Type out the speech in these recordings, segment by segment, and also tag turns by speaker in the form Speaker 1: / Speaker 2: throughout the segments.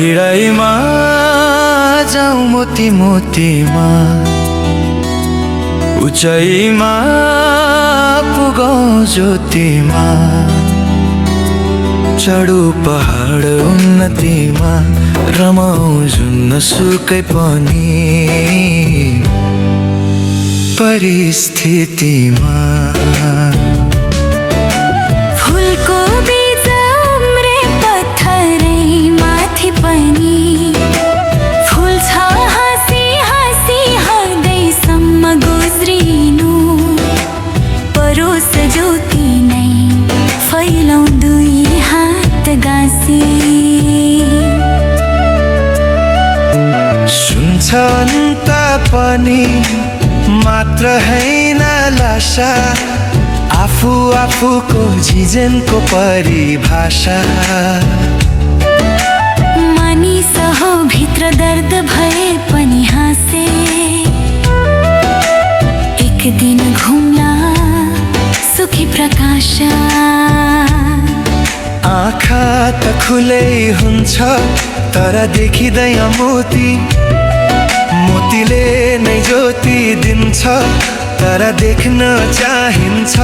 Speaker 1: गहिराईमा जाउँ मोती मोतीमा, उचाइमा पुगौँ ज्योतिमा, चढु पहाड उन्नतिमा, रमाउँ जुनसुकै पनि परिस्थितिमा।
Speaker 2: फुलको बीज उम्रे पत्थरै माथि पनि, फुल्छ हाँसी हाँसी हृदयसम्म गुज्रिनु, परोस ज्योति नै फैलाउँ दुई हात गाँसी।
Speaker 1: सुन्छन् पनि मात्र हैन लाशा, आफू आफूको जिजनको परिभाषा।
Speaker 2: मानिस हो भित्र दर्द भए पनि हाँसे, एक दिन घुम्ला सुखी प्रकाश।
Speaker 1: आँखा त खुलै हुन्छ तर देखिँदैन मोती, मोतीले नै ज्योति दिन्छ तर देख्न चाहिन्छ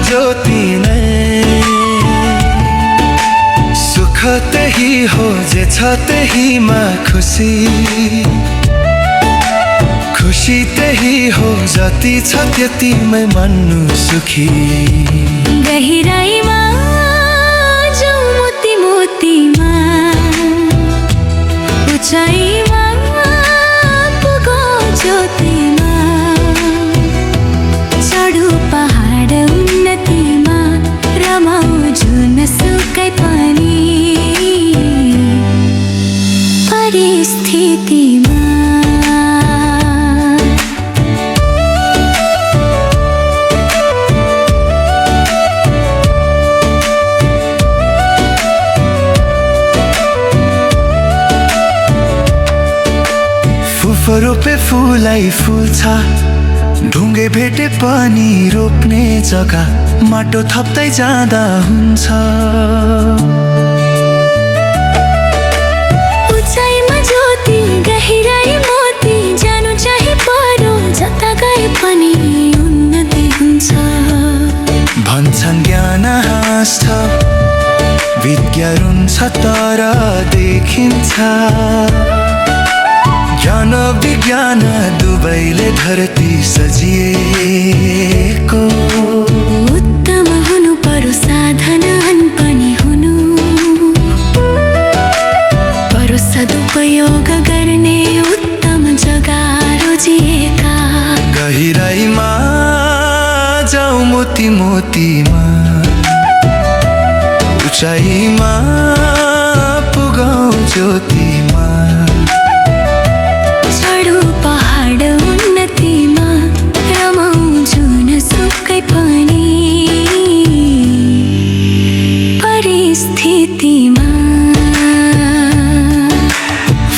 Speaker 1: ज्योति नै। सुख त्यही हो जे छ त्यहीमा खुसी, खुसी त्यही हो जति छ त्यतिमै मान्नु सुखी।
Speaker 2: गहिराईमा जाउँ मोती मोतीमा, उचाइमा पुगौँ ज्योतिमा, चढु पहाड उन्नतिमा, रमाउँ जुनसुकै पनि परिस्थितिमा।
Speaker 1: रोपे फुलै फुल्छ, ढुङ्गे भेटे पनि रोप्ने जग्गा, माटो थप्दै जाँदा हुन्छ।
Speaker 2: उचाइमा ज्योति गहिराई मोती, जानु चाहिँ परो जता गए पनि उन्नति हुन्छ।
Speaker 1: भन्छन् ज्ञान हाँस्छ, विद्या रुन्छ तर देखिन्छ। ज्ञान विज्ञान दुवैले धरती सजिएको,
Speaker 2: उत्तम हुनु पर्यो साधन पनि हुनु, पर्यो सदुपयोग गर्ने उत्तम जग्गा रोजिएका।
Speaker 1: गहिराईमा जाउँ मोती मोतीमा, उचाइमा पुगौँ ज्योतिमा,
Speaker 2: पहाड उन्नतिमा, रमाउँ जुनसुकै पनि परिस्थितिमा।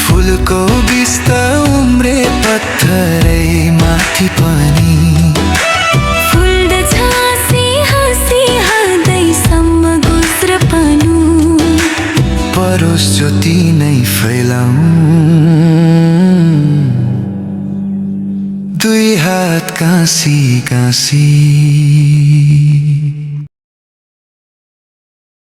Speaker 1: फुलको बिस्त उम्रे पत्थरै माथि पनि,
Speaker 2: फुल्दछ हाँसी हाँसी हृदयसम्म गुज्रपनु,
Speaker 1: परोस ज्योति नै फैलाउँ दुई हात गाँसी गाँसी।